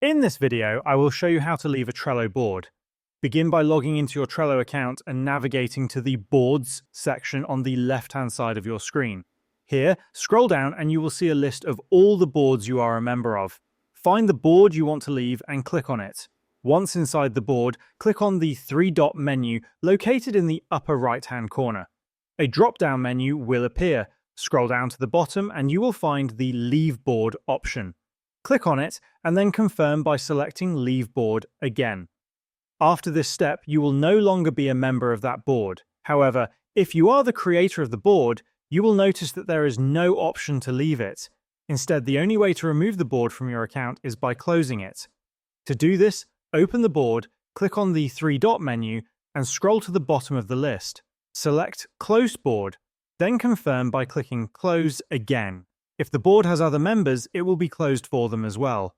In this video, I will show you how to leave a Trello board. Begin by logging into your Trello account and navigating to the Boards section on the left-hand side of your screen. Here, scroll down and you will see a list of all the boards you are a member of. Find the board you want to leave and click on it. Once inside the board, click on the three-dot menu located in the upper right-hand corner. A drop-down menu will appear. Scroll down to the bottom and you will find the Leave Board option. Click on it and then confirm by selecting Leave Board again. After this step, you will no longer be a member of that board. However, if you are the creator of the board, you will notice that there is no option to leave it. Instead, the only way to remove the board from your account is by closing it. To do this, open the board, click on the three-dot menu, and scroll to the bottom of the list. Select Close Board, then confirm by clicking Close again. If the board has other members, it will be closed for them as well.